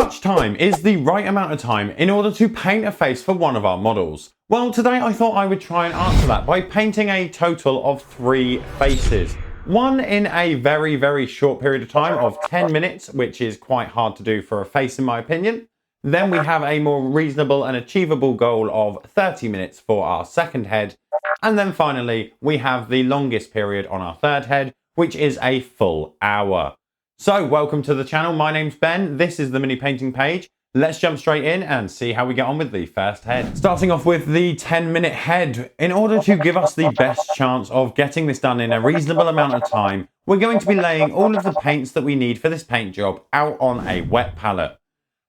much time is the right amount of time in order to paint a face for one of our models? Well, today I thought I would try and answer that by painting a total of 3 faces. One in a very short period of time of 10 minutes, which is quite hard to do for a face in my opinion. Then we have a more reasonable and achievable goal of 30 minutes for our second head. And then finally, we have the longest period on our third head, which is a full hour. So welcome to the channel, my name's Ben, this is the mini painting page. Let's jump straight in and see how we get on with the first head. Starting off with the 10-minute head. In order to give us the best chance of getting this done in a reasonable amount of time, we're going to be laying all of the paints that we need for this paint job out on a wet palette.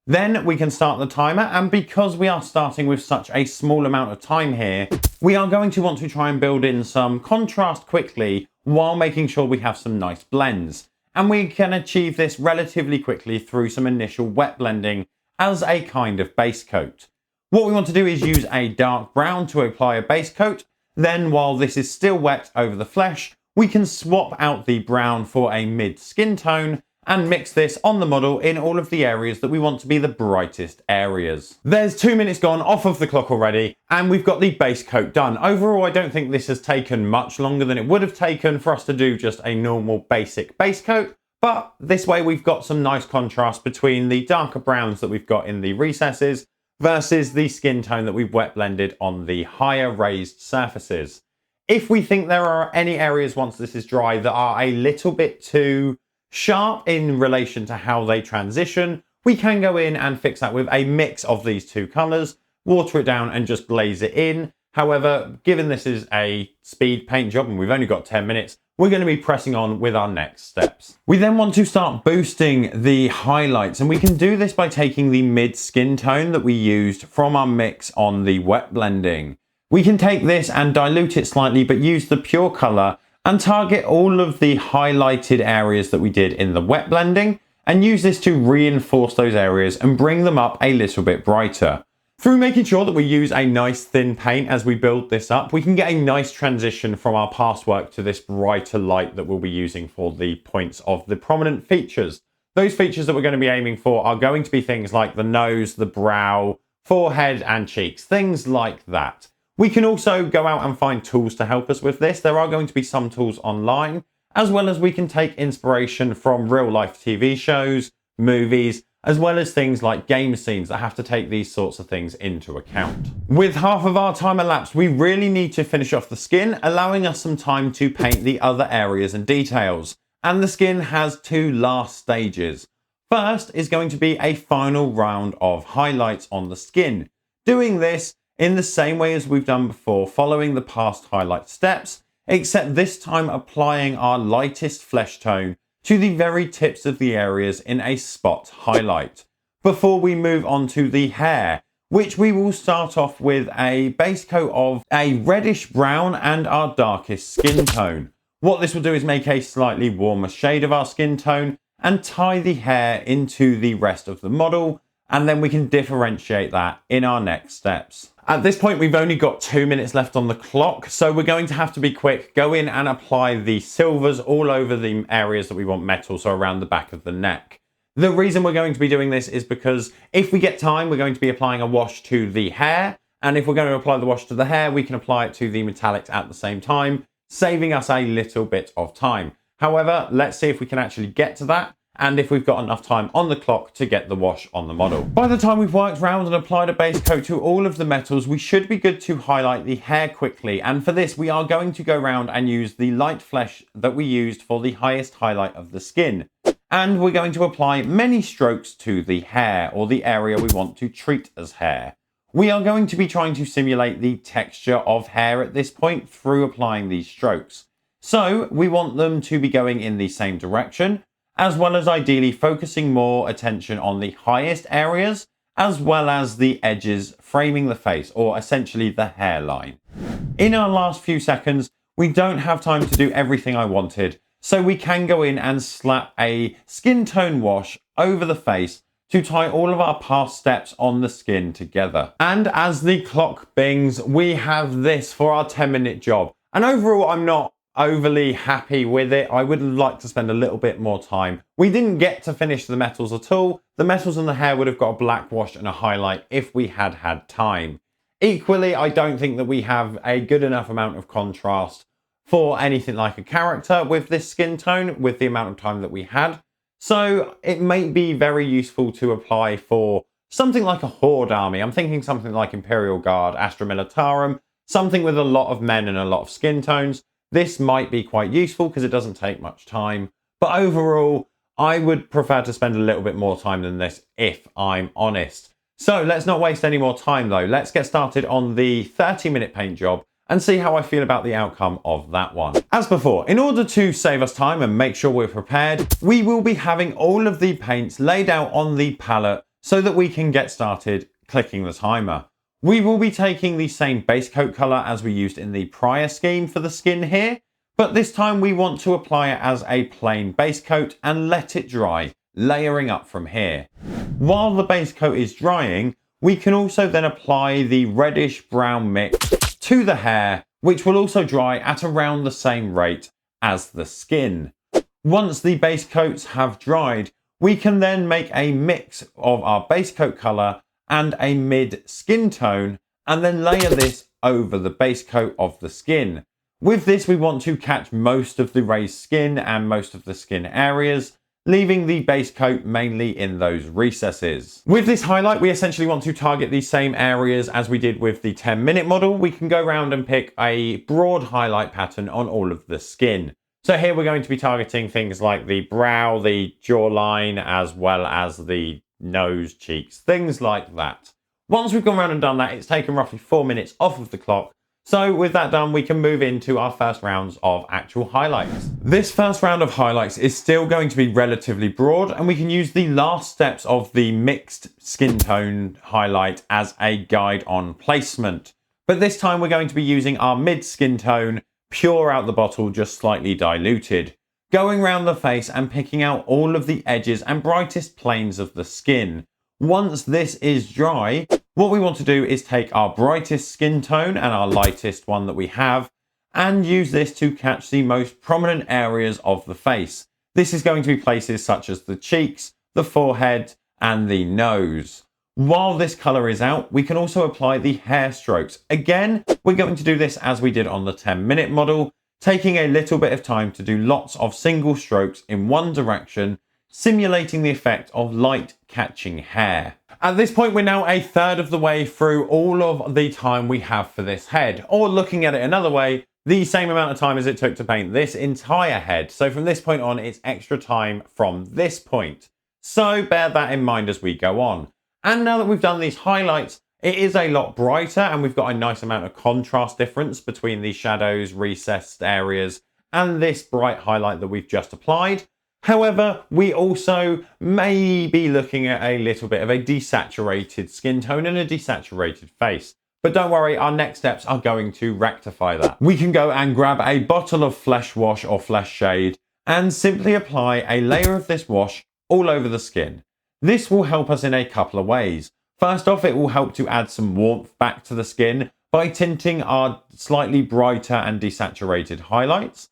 Then we can start the timer, and because we are starting with such a small amount of time here, we are going to want to try and build in some contrast quickly while making sure we have some nice blends. And we can achieve this relatively quickly through some initial wet blending as a kind of base coat. What we want to do is use a dark brown to apply a base coat. Then while this is still wet over the flesh, we can swap out the brown for a mid skin tone and mix this on the model in all of the areas that we want to be the brightest areas. There's 2 minutes gone off of the clock already, and we've got the base coat done. Overall, I don't think this has taken much longer than it would have taken for us to do just a normal basic base coat, but this way we've got some nice contrast between the darker browns that we've got in the recesses versus the skin tone that we've wet blended on the higher raised surfaces. If we think there are any areas once this is dry that are a little bit too sharp in relation to how they transition, we can go in and fix that with a mix of these two colours, water it down and just glaze it in. However, given this is a speed paint job and we've only got 10 minutes, we're going to be pressing on with our next steps. We then want to start boosting the highlights, and we can do this by taking the mid skin tone that we used from our mix on the wet blending. We can take this and dilute it slightly, but use the pure colour and target all of the highlighted areas that we did in the wet blending and use this to reinforce those areas and bring them up a little bit brighter. Through making sure that we use a nice thin paint as we build this up, we can get a nice transition from our past work to this brighter light that we'll be using for the points of the prominent features. Those features that we're going to be aiming for are going to be things like the nose, the brow, forehead and cheeks, things like that. We can also go out and find tools to help us with this. There are going to be some tools online, as well as we can take inspiration from real life TV shows, movies, as well as things like game scenes that have to take these sorts of things into account. With half of our time elapsed, we really need to finish off the skin, allowing us some time to paint the other areas and details. And the skin has 2 last stages. First is going to be a final round of highlights on the skin. Doing this in the same way as we've done before, following the past highlight steps, except this time applying our lightest flesh tone to the very tips of the areas in a spot highlight. Before we move on to the hair, which we will start off with a base coat of a reddish brown and our darkest skin tone. What this will do is make a slightly warmer shade of our skin tone and tie the hair into the rest of the model, and then we can differentiate that in our next steps. At this point, we've only got 2 minutes left on the clock, so we're going to have to be quick, go in and apply the silvers all over the areas that we want metal, so around the back of the neck. The reason we're going to be doing this is because if we get time, we're going to be applying a wash to the hair, and if we're going to apply the wash to the hair, we can apply it to the metallics at the same time, saving us a little bit of time. However, let's see if we can actually get to that, and if we've got enough time on the clock to get the wash on the model. By the time we've worked around and applied a base coat to all of the metals, we should be good to highlight the hair quickly. And for this, we are going to go around and use the light flesh that we used for the highest highlight of the skin. And we're going to apply many strokes to the hair, or the area we want to treat as hair. We are going to be trying to simulate the texture of hair at this point through applying these strokes. So we want them to be going in the same direction, as well as ideally focusing more attention on the highest areas, as well as the edges framing the face, or essentially the hairline. In our last few seconds, we don't have time to do everything I wanted, so we can go in and slap a skin tone wash over the face to tie all of our past steps on the skin together. And as the clock bings, we have this for our 10-minute job. And overall, I'm not overly happy with it. I would like to spend a little bit more time. We didn't get to finish the metals at all. The metals and the hair would have got a black wash and a highlight if we had had time. Equally, I don't think that we have a good enough amount of contrast for anything like a character with this skin tone, with the amount of time that we had. So it may be very useful to apply for something like a Horde army. I'm thinking something like Imperial Guard, Astra Militarum, something with a lot of men and a lot of skin tones. This might be quite useful because it doesn't take much time. But overall, I would prefer to spend a little bit more time than this, if I'm honest. So let's not waste any more time though. Let's get started on the 30-minute paint job and see how I feel about the outcome of that one. As before, in order to save us time and make sure we're prepared, we will be having all of the paints laid out on the palette so that we can get started clicking the timer. We will be taking the same base coat color as we used in the prior scheme for the skin here, but this time we want to apply it as a plain base coat and let it dry, layering up from here. While the base coat is drying, we can also then apply the reddish brown mix to the hair, which will also dry at around the same rate as the skin. Once the base coats have dried, we can then make a mix of our base coat color and a mid skin tone, and then layer this over the base coat of the skin. With this, we want to catch most of the raised skin and most of the skin areas, leaving the base coat mainly in those recesses. With this highlight, we essentially want to target the same areas as we did with the 10-minute model. We can go around and pick a broad highlight pattern on all of the skin. So here we're going to be targeting things like the brow, the jawline, as well as the nose, cheeks, things like that. Once we've gone around and done that, it's taken roughly 4 minutes off of the clock. So with that done, we can move into our first rounds of actual highlights. This first round of highlights is still going to be relatively broad, and we can use the last steps of the mixed skin tone highlight as a guide on placement. But this time we're going to be using our mid skin tone, pure out the bottle, just slightly diluted, going around the face and picking out all of the edges and brightest planes of the skin. Once this is dry, what we want to do is take our brightest skin tone and our lightest one that we have and use this to catch the most prominent areas of the face. This is going to be places such as the cheeks, the forehead, and the nose. While this color is out, we can also apply the hair strokes. Again, we're going to do this as we did on the 10-minute model, taking a little bit of time to do lots of single strokes in one direction, simulating the effect of light catching hair. At this point, we're now a third of the way through all of the time we have for this head, or looking at it another way, the same amount of time as it took to paint this entire head. So from this point on, it's extra time from this point. So bear that in mind as we go on. And now that we've done these highlights, it is a lot brighter and we've got a nice amount of contrast difference between the shadows, recessed areas, and this bright highlight that we've just applied. However, we also may be looking at a little bit of a desaturated skin tone and a desaturated face. But don't worry, our next steps are going to rectify that. We can go and grab a bottle of flesh wash or flesh shade and simply apply a layer of this wash all over the skin. This will help us in a couple of ways. First off, it will help to add some warmth back to the skin by tinting our slightly brighter and desaturated highlights.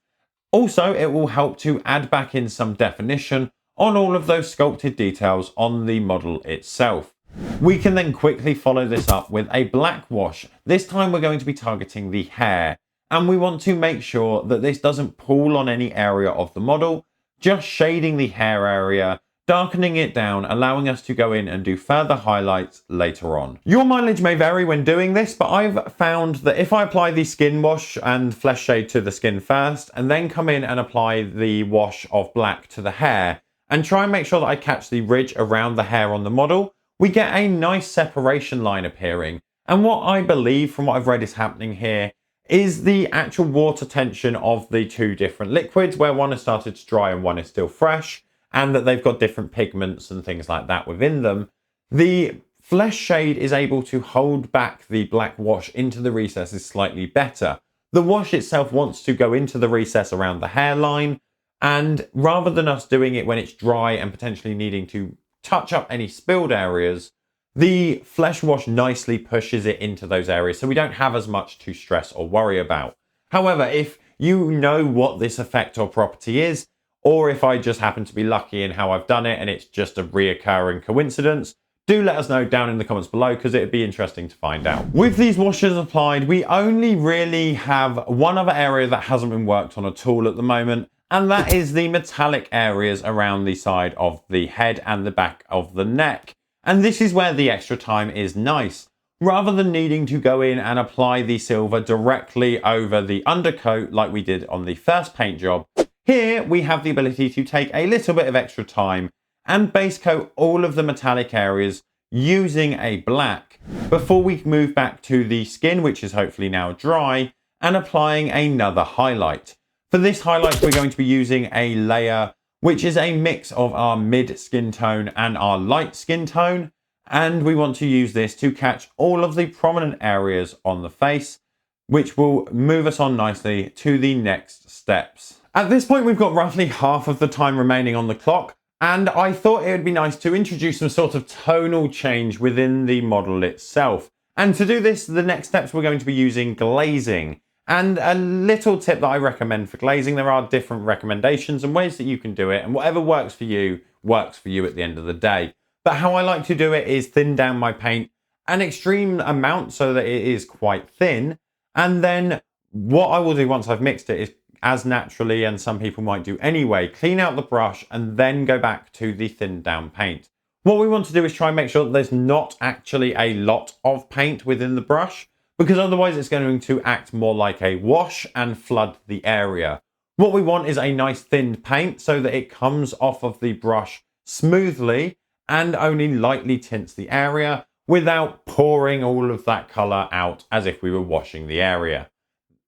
Also, it will help to add back in some definition on all of those sculpted details on the model itself. We can then quickly follow this up with a black wash. This time we're going to be targeting the hair, and we want to make sure that this doesn't pool on any area of the model, just shading the hair area, darkening it down, allowing us to go in and do further highlights later on. Your mileage may vary when doing this, but I've found that if I apply the skin wash and flesh shade to the skin first, and then come in and apply the wash of black to the hair, and try and make sure that I catch the ridge around the hair on the model, we get a nice separation line appearing. And what I believe from what I've read is happening here is the actual water tension of the two different liquids, where one has started to dry and one is still fresh, and that they've got different pigments and things like that within them. The flesh shade is able to hold back the black wash into the recesses slightly better. The wash itself wants to go into the recess around the hairline, and rather than us doing it when it's dry and potentially needing to touch up any spilled areas, the flesh wash nicely pushes it into those areas so we don't have as much to stress or worry about. However, if you know what this effect or property is, or if I just happen to be lucky in how I've done it and it's just a reoccurring coincidence, do let us know down in the comments below because it'd be interesting to find out. With these washes applied, we only really have one other area that hasn't been worked on at all at the moment, and that is the metallic areas around the side of the head and the back of the neck. And this is where the extra time is nice. Rather than needing to go in and apply the silver directly over the undercoat like we did on the first paint job, here we have the ability to take a little bit of extra time and base coat all of the metallic areas using a black before we move back to the skin, which is hopefully now dry, and applying another highlight. For this highlight, we're going to be using a layer which is a mix of our mid skin tone and our light skin tone, and we want to use this to catch all of the prominent areas on the face, which will move us on nicely to the next steps. At this point, we've got roughly half of the time remaining on the clock, and I thought it would be nice to introduce some sort of tonal change within the model itself. And to do this, the next steps we're going to be using glazing. And a little tip that I recommend for glazing, there are different recommendations and ways that you can do it, and whatever works for you at the end of the day. But how I like to do it is thin down my paint an extreme amount so that it is quite thin. And then what I will do once I've mixed it is, as naturally, and some people might do anyway, clean out the brush and then go back to the thinned down paint. What we want to do is try and make sure that there's not actually a lot of paint within the brush, because otherwise it's going to act more like a wash and flood the area. What we want is a nice thinned paint so that it comes off of the brush smoothly and only lightly tints the area without pouring all of that color out as if we were washing the area.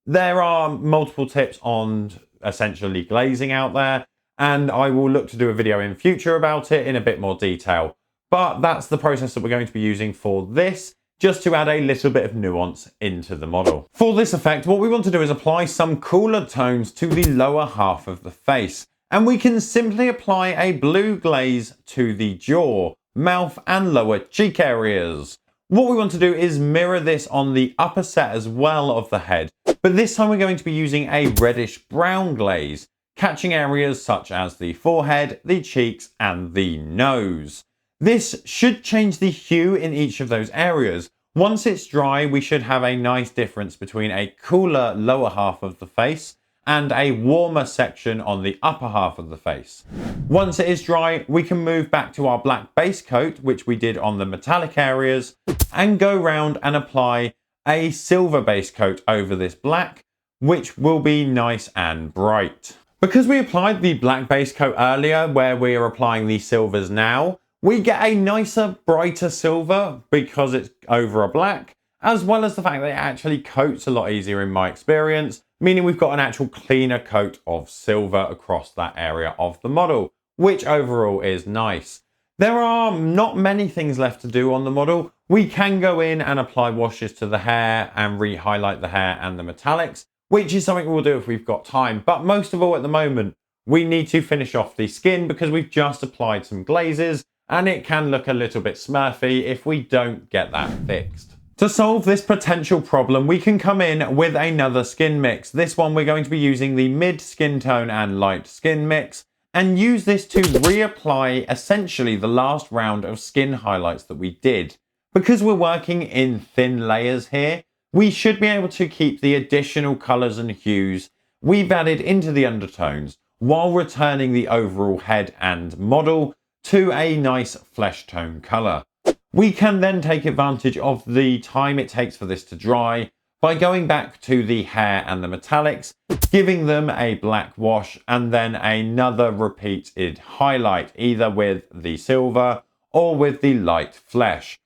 There are multiple tips on essentially glazing out there, and I will look to do a video in future about it in a bit more detail. But that's the process that we're going to be using for this, just to add a little bit of nuance into the model. For this effect, what we want to do is apply some cooler tones to the lower half of the face. And we can simply apply a blue glaze to the jaw, mouth, and lower cheek areas. What we want to do is mirror this on the upper set as well of the head, but this time we're going to be using a reddish brown glaze, catching areas such as the forehead, the cheeks, and the nose. This should change the hue in each of those areas. Once it's dry, we should have a nice difference between a cooler lower half of the face and a warmer section on the upper half of the face. Once it is dry, we can move back to our black base coat, which we did on the metallic areas, and go round and apply a silver base coat over this black, which will be nice and bright. Because we applied the black base coat earlier, where we are applying the silvers now, we get a nicer, brighter silver because it's over a black, as well as the fact that it actually coats a lot easier in my experience, meaning we've got an actual cleaner coat of silver across that area of the model, which overall is nice. There are not many things left to do on the model. We can go in and apply washes to the hair and re-highlight the hair and the metallics, which is something we'll do if we've got time. But most of all at the moment, we need to finish off the skin because we've just applied some glazes and it can look a little bit smurfy if we don't get that fixed. To solve this potential problem, we can come in with another skin mix. This one we're going to be using the mid skin tone and light skin mix, and use this to reapply essentially the last round of skin highlights that we did. Because we're working in thin layers here, we should be able to keep the additional colours and hues we've added into the undertones while returning the overall head and model to a nice flesh tone colour. We can then take advantage of the time it takes for this to dry by going back to the hair and the metallics, giving them a black wash and then another repeated highlight, either with the silver or with the light flesh,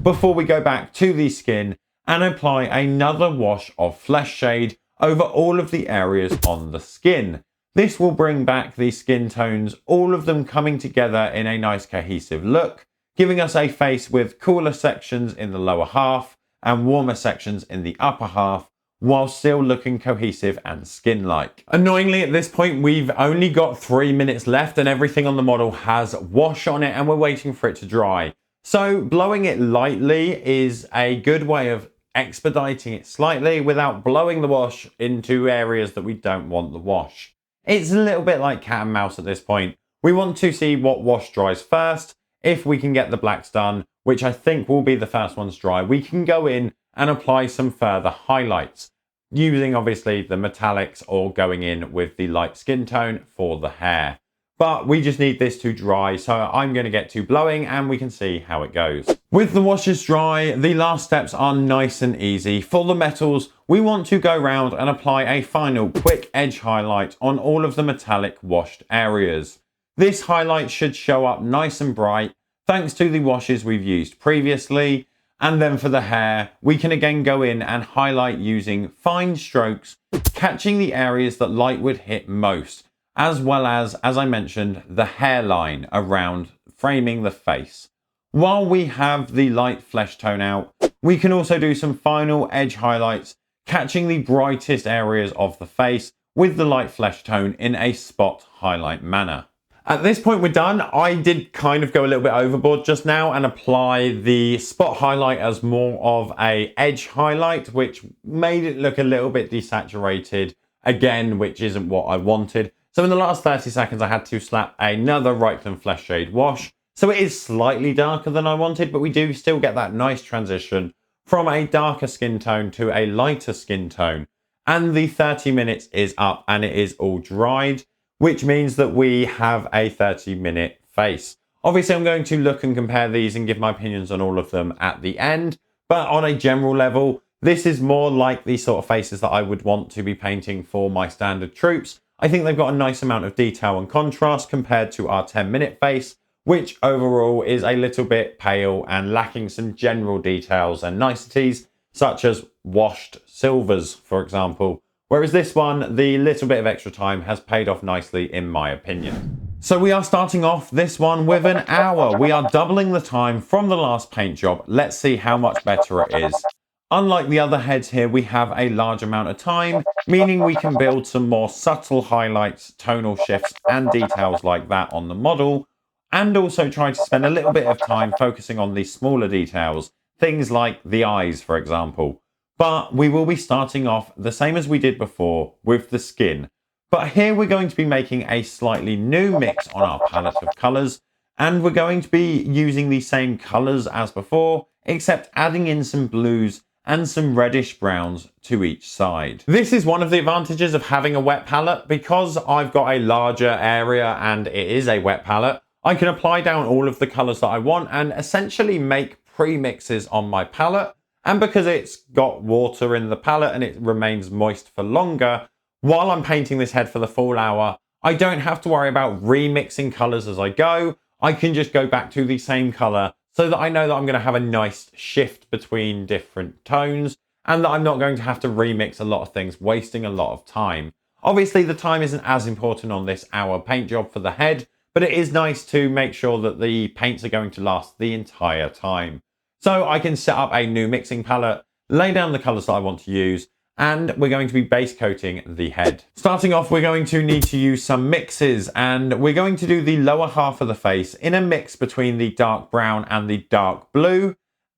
before we go back to the skin and apply another wash of flesh shade over all of the areas on the skin. This will bring back the skin tones, all of them coming together in a nice cohesive look, giving us a face with cooler sections in the lower half and warmer sections in the upper half, while still looking cohesive and skin-like. Annoyingly, at this point, we've only got 3 minutes left and everything on the model has wash on it and we're waiting for it to dry. So blowing it lightly is a good way of expediting it slightly without blowing the wash into areas that we don't want the wash. It's a little bit like cat and mouse at this point. We want to see what wash dries first. If we can get the blacks done, which I think will be the first ones dry, we can go in and apply some further highlights, using obviously the metallics or going in with the light skin tone for the hair. But we just need this to dry, so I'm going to get to blowing and we can see how it goes. With the washes dry, the last steps are nice and easy. For the metals, we want to go round and apply a final quick edge highlight on all of the metallic washed areas. This highlight should show up nice and bright thanks to the washes we've used previously. And then for the hair, we can again go in and highlight using fine strokes, catching the areas that light would hit most, as well as I mentioned, the hairline around framing the face. While we have the light flesh tone out, we can also do some final edge highlights, catching the brightest areas of the face with the light flesh tone in a spot highlight manner. At this point we're done. I did kind of go a little bit overboard just now and apply the spot highlight as more of a edge highlight, which made it look a little bit desaturated again, which isn't what I wanted. So in the last 30 seconds I had to slap another Reichland Flesh Shade wash. So it is slightly darker than I wanted, but we do still get that nice transition from a darker skin tone to a lighter skin tone. And the 30 minutes is up and it is all dried, which means that we have a 30-minute face. Obviously, I'm going to look and compare these and give my opinions on all of them at the end. But on a general level, this is more like the sort of faces that I would want to be painting for my standard troops. I think they've got a nice amount of detail and contrast compared to our 10-minute face, which overall is a little bit pale and lacking some general details and niceties, such as washed silvers, for example. Whereas this one, the little bit of extra time has paid off nicely in my opinion. So we are starting off this one with an hour. We are doubling the time from the last paint job. Let's see how much better it is. Unlike the other heads here, we have a large amount of time, meaning we can build some more subtle highlights, tonal shifts and details like that on the model, and also try to spend a little bit of time focusing on the smaller details, things like the eyes, for example. But we will be starting off the same as we did before with the skin. But here we're going to be making a slightly new mix on our palette of colours, and we're going to be using the same colours as before, except adding in some blues and some reddish browns to each side. This is one of the advantages of having a wet palette. Because I've got a larger area and it is a wet palette, I can apply down all of the colours that I want and essentially make pre-mixes on my palette. And because it's got water in the palette and it remains moist for longer, while I'm painting this head for the full hour, I don't have to worry about remixing colours as I go. I can just go back to the same colour so that I know that I'm going to have a nice shift between different tones and that I'm not going to have to remix a lot of things, wasting a lot of time. Obviously, the time isn't as important on this hour paint job for the head, but it is nice to make sure that the paints are going to last the entire time. So I can set up a new mixing palette, lay down the colours that I want to use, and we're going to be base coating the head. Starting off, we're going to need to use some mixes, and we're going to do the lower half of the face in a mix between the dark brown and the dark blue.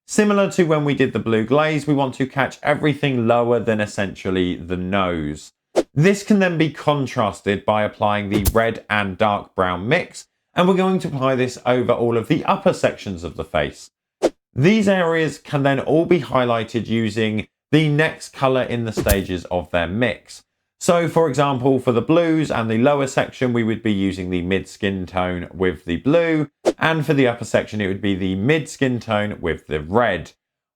Similar to when we did the blue glaze, we want to catch everything lower than essentially the nose. This can then be contrasted by applying the red and dark brown mix, and we're going to apply this over all of the upper sections of the face. These areas can then all be highlighted using the next colour in the stages of their mix. So for example, for the blues and the lower section, we would be using the mid skin tone with the blue, and for the upper section, it would be the mid skin tone with the red.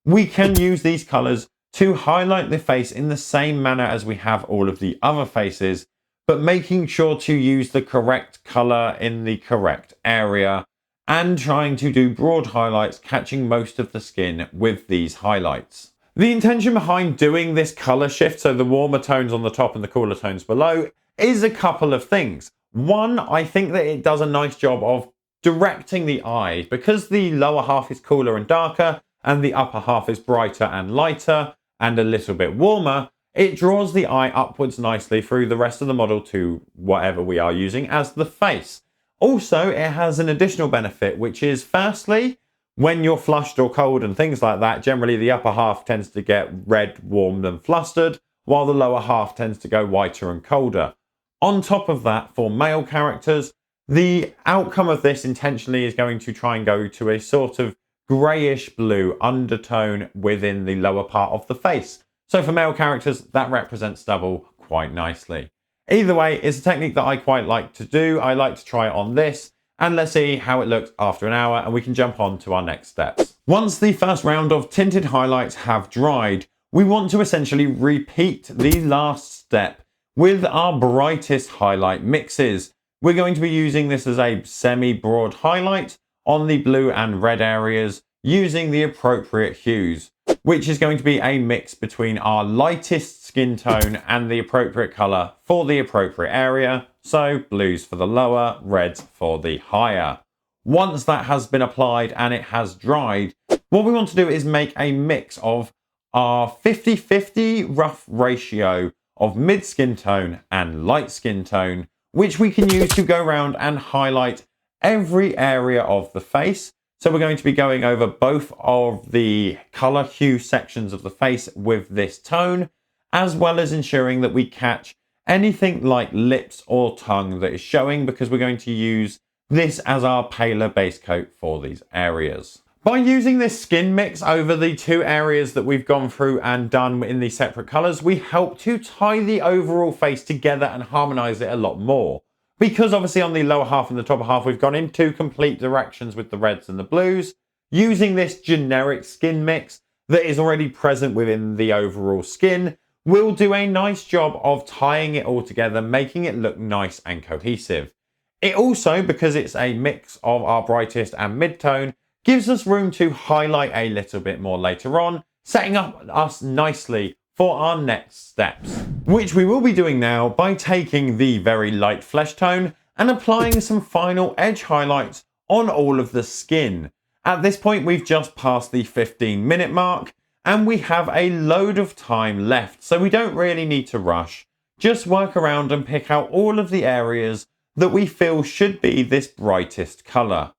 We can use these colours to highlight the face in the same manner as we have all of the other faces, but making sure to use the correct colour in the correct area, and trying to do broad highlights, catching most of the skin with these highlights. The intention behind doing this colour shift, so the warmer tones on the top and the cooler tones below, is a couple of things. One, I think that it does a nice job of directing the eye. Because the lower half is cooler and darker, and the upper half is brighter and lighter, and a little bit warmer, it draws the eye upwards nicely through the rest of the model to whatever we are using as the face. Also, it has an additional benefit, which is firstly, When you're flushed or cold and things like that, generally the upper half tends to get red, warmed and flustered, while the lower half tends to go whiter and colder. On top of that, for male characters, the outcome of this intentionally is going to try and go to a sort of greyish blue undertone within the lower part of the face. So for male characters, that represents stubble quite nicely. Either way, it's a technique that I quite like to do. I like to try it on this, and let's see how it looks after an hour, and we can jump on to our next steps. Once the first round of tinted highlights have dried, we want to essentially repeat the last step with our brightest highlight mixes. We're going to be using this as a semi-broad highlight on the blue and red areas using the appropriate hues, which is going to be a mix between our lightest skin tone and the appropriate colour for the appropriate area. So blues for the lower, reds for the higher. Once that has been applied and it has dried, what we want to do is make a mix of our 50-50 rough ratio of mid skin tone and light skin tone, which we can use to go around and highlight every area of the face. So we're going to be going over both of the colour hue sections of the face with this tone, as well as ensuring that we catch anything like lips or tongue that is showing, because we're going to use this as our paler base coat for these areas. By using this skin mix over the two areas that we've gone through and done in the separate colours, we help to tie the overall face together and harmonise it a lot more. Because obviously on the lower half and the top half, we've gone in two complete directions with the reds and the blues. Using this generic skin mix that is already present within the overall skin will do a nice job of tying it all together, making it look nice and cohesive. It also, because it's a mix of our brightest and mid-tone, gives us room to highlight a little bit more later on, setting up us nicely for our next steps, which we will be doing now by taking the very light flesh tone and applying some final edge highlights on all of the skin. At this point, we've just passed the 15-minute mark and we have a load of time left, so we don't really need to rush. Just work around and pick out all of the areas that we feel should be this brightest colour.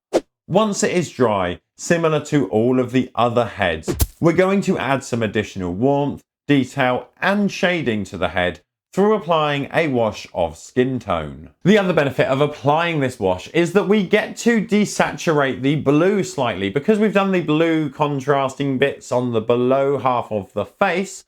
Once it is dry, similar to all of the other heads, we're going to add some additional warmth, detail and shading to the head through applying a wash of skin tone. The other benefit of applying this wash is that we get to desaturate the blue slightly, because we've done the blue contrasting bits on the below half of the face.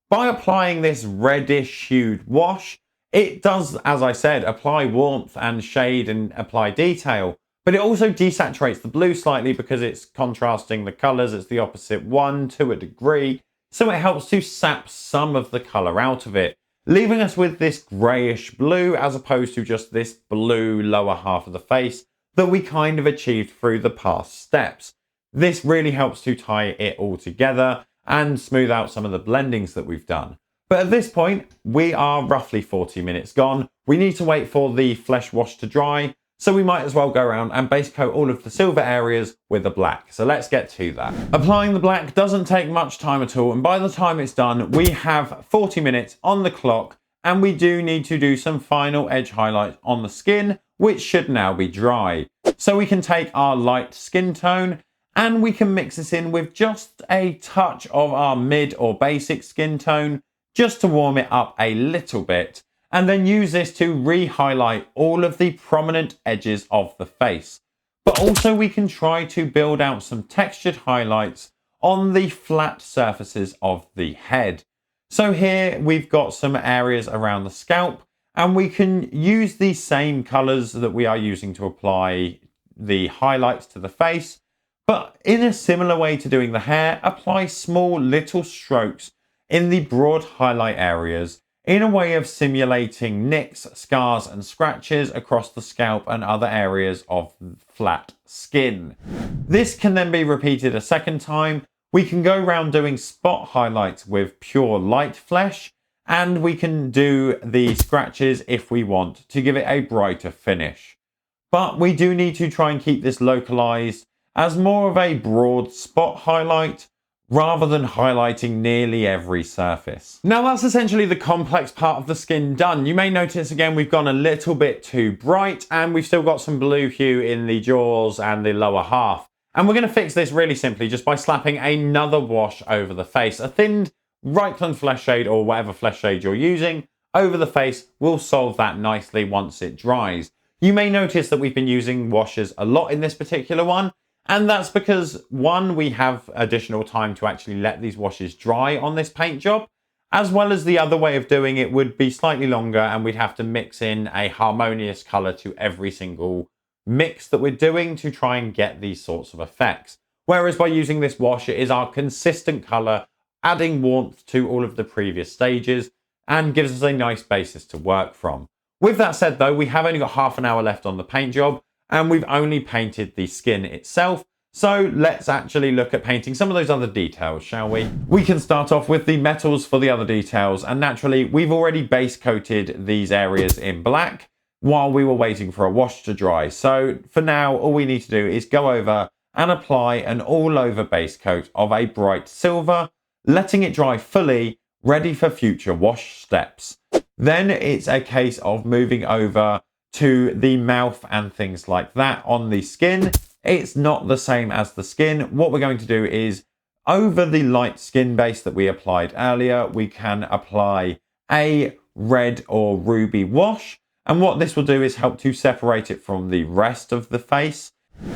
By applying this reddish hued wash, it does, as I said, apply warmth and shade and apply detail. But it also desaturates the blue slightly because it's contrasting the colours. It's the opposite one to a degree. So it helps to sap some of the colour out of it, leaving us with this greyish blue as opposed to just this blue lower half of the face that we kind of achieved through the past steps. This really helps to tie it all together and smooth out some of the blendings that we've done. But at this point, we are roughly 40 minutes gone. We need to wait for the flesh wash to dry. So we might as well go around and base coat all of the silver areas with the black. So let's get to that. Applying the black doesn't take much time at all. And by the time it's done, we have 40 minutes on the clock. And we do need to do some final edge highlights on the skin, which should now be dry. So we can take our light skin tone and we can mix this in with just a touch of our mid or basic skin tone, just to warm it up a little bit. And then use this to re-highlight all of the prominent edges of the face. But also we can try to build out some textured highlights on the flat surfaces of the head. So here we've got some areas around the scalp, and we can use the same colours that we are using to apply the highlights to the face. But in a similar way to doing the hair, apply small little strokes in the broad highlight areas, in a way of simulating nicks, scars and scratches across the scalp and other areas of flat skin. This can then be repeated a second time. We can go around doing spot highlights with pure light flesh, and we can do the scratches if we want to give it a brighter finish. But we do need to try and keep this localized as more of a broad spot highlight, rather than highlighting nearly every surface. Now that's essentially the complex part of the skin done. You may notice again we've gone a little bit too bright and we've still got some blue hue in the jaws and the lower half. And we're going to fix this really simply just by slapping another wash over the face. A thinned Reichland flesh shade or whatever flesh shade you're using over the face will solve that nicely once it dries. You may notice that we've been using washes a lot in this particular one, and that's because one, we have additional time to actually let these washes dry on this paint job, as well as the other way of doing it would be slightly longer and we'd have to mix in a harmonious color to every single mix that we're doing to try and get these sorts of effects. Whereas by using this wash, it is our consistent color, adding warmth to all of the previous stages and gives us a nice basis to work from. With that said though, we have only got half an hour left on the paint job and we've only painted the skin itself. So let's actually look at painting some of those other details, shall we? We can start off with the metals for the other details, and naturally we've already base coated these areas in black while we were waiting for a wash to dry. So for now, all we need to do is go over and apply an all over base coat of a bright silver, letting it dry fully, ready for future wash steps. Then it's a case of moving over to the mouth and things like that on the skin. It's not the same as the skin. What we're going to do is over the light skin base that we applied earlier, we can apply a red or ruby wash. And what this will do is help to separate it from the rest of the face.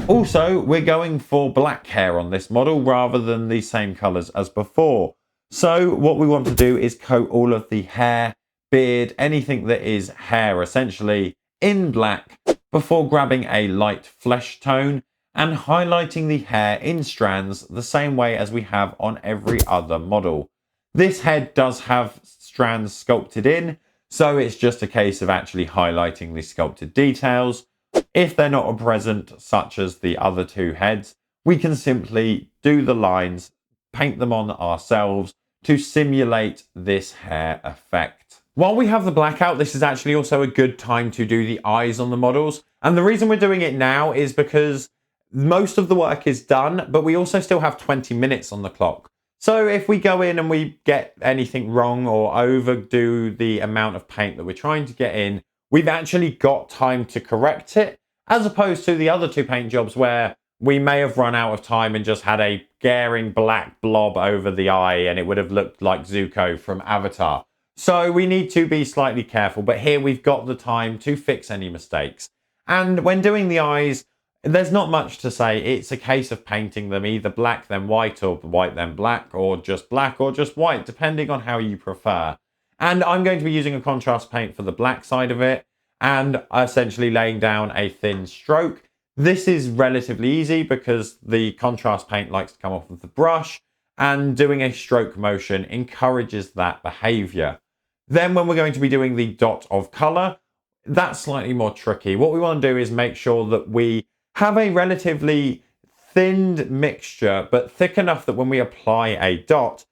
Also, we're going for black hair on this model rather than the same colors as before. So what we want to do is coat all of the hair, beard, anything that is hair essentially in black before grabbing a light flesh tone and highlighting the hair in strands the same way as we have on every other model. This head does have strands sculpted in, so it's just a case of actually highlighting the sculpted details. If they're not present, such as the other two heads, we can simply do the lines, paint them on ourselves to simulate this hair effect. While we have the blackout, this is actually also a good time to do the eyes on the models. And the reason we're doing it now is because most of the work is done, but we also still have 20 minutes on the clock. So if we go in and we get anything wrong or overdo the amount of paint that we're trying to get in, we've actually got time to correct it, as opposed to the other two paint jobs where we may have run out of time and just had a glaring black blob over the eye and it would have looked like Zuko from Avatar. So we need to be slightly careful, but here we've got the time to fix any mistakes. And when doing the eyes, there's not much to say. It's a case of painting them either black then white or white then black or just white, depending on how you prefer. And I'm going to be using a contrast paint for the black side of it and essentially laying down a thin stroke. This is relatively easy because the contrast paint likes to come off with the brush, and doing a stroke motion encourages that behavior. Then when we're going to be doing the dot of color, that's slightly more tricky. What we want to do is make sure that we have a relatively thinned mixture, but thick enough that when we apply a dot,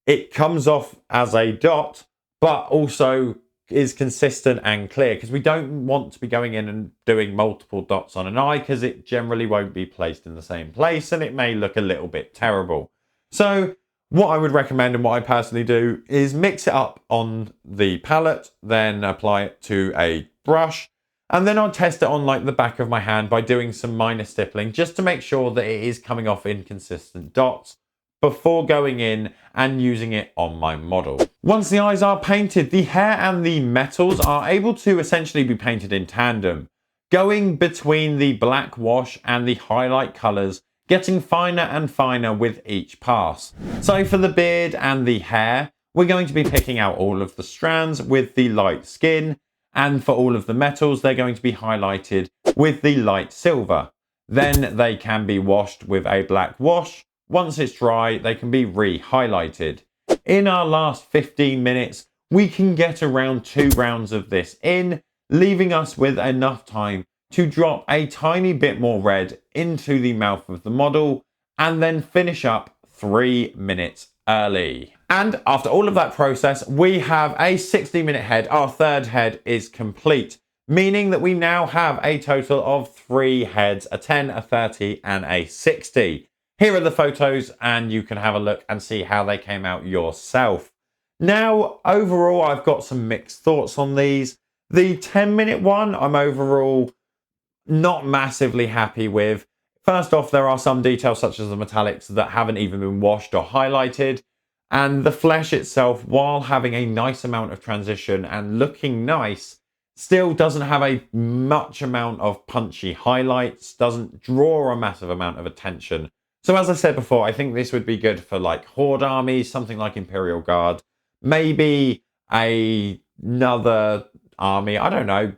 it comes off as a dot, but also is consistent and clear, because we don't want to be going in and doing multiple dots on an eye because it generally won't be placed in the same place and it may look a little bit terrible. So what I would recommend and what I personally do is mix it up on the palette, then apply it to a brush, and then I'll test it on like the back of my hand by doing some minor stippling just to make sure that it is coming off in consistent dots before going in and using it on my model. Once the eyes are painted, the hair and the metals are able to essentially be painted in tandem, going between the black wash and the highlight colors, getting finer and finer with each pass. So for the beard and the hair, we're going to be picking out all of the strands with the light skin, and for all of the metals, they're going to be highlighted with the light silver. Then they can be washed with a black wash. Once it's dry, they can be re-highlighted. In our last 15 minutes, we can get around 2 rounds of this in, leaving us with enough time to drop a tiny bit more red into the mouth of the model and then finish up 3 minutes early. And after all of that process, we have a 60-minute head. Our third head is complete, meaning that we now have a total of 3 heads, a 10, a 30 and a 60. Here are the photos and you can have a look and see how they came out yourself. Now, overall, I've got some mixed thoughts on these. The 10-minute one, I'm overall not massively happy with. First off, there are some details such as the metallics that haven't even been washed or highlighted, and the flesh itself, while having a nice amount of transition and looking nice, still doesn't have a much amount of punchy highlights, doesn't draw a massive amount of attention. So as I said before, I think this would be good for like horde armies, something like Imperial Guard, maybe another army, I don't know,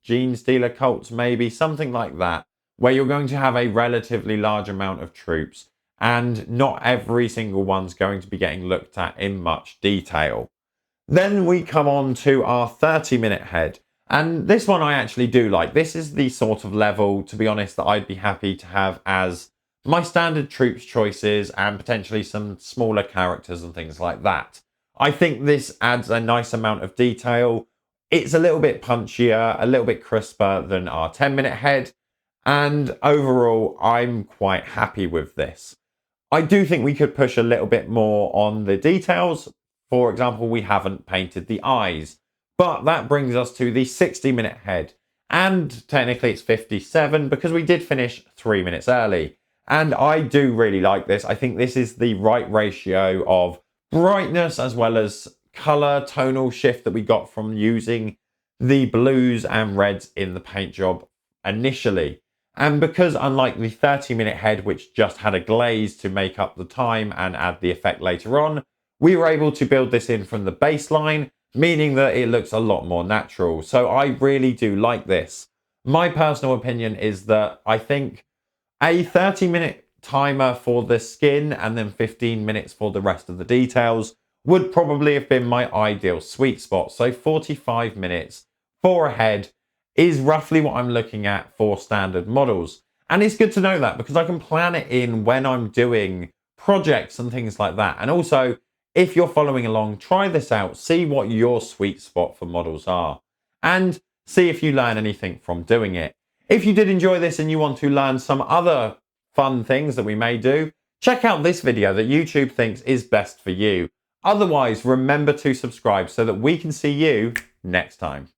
Gene Stealer cults maybe, something like that, where you're going to have a relatively large amount of troops and not every single one's going to be getting looked at in much detail. Then we come on to our 30-minute head. And this one I actually do like. This is the sort of level, to be honest, that I'd be happy to have as my standard troops choices and potentially some smaller characters and things like that. I think this adds a nice amount of detail. It's a little bit punchier, a little bit crisper than our 10-minute head. And overall, I'm quite happy with this. I do think we could push a little bit more on the details. For example, we haven't painted the eyes, but that brings us to the 60-minute head. And technically it's 57 because we did finish 3 minutes early. And I do really like this. I think this is the right ratio of brightness as well as color, tonal shift that we got from using the blues and reds in the paint job initially. And because unlike the 30-minute head, which just had a glaze to make up the time and add the effect later on, we were able to build this in from the baseline, meaning that it looks a lot more natural. So I really do like this. My personal opinion is that I think a 30-minute timer for the skin and then 15 minutes for the rest of the details would probably have been my ideal sweet spot. So 45 minutes for a head is roughly what I'm looking at for standard models. And it's good to know that because I can plan it in when I'm doing projects and things like that. And also, if you're following along, try this out, see what your sweet spot for models are, and see if you learn anything from doing it. If you did enjoy this and you want to learn some other fun things that we may do, check out this video that YouTube thinks is best for you. Otherwise, remember to subscribe so that we can see you next time.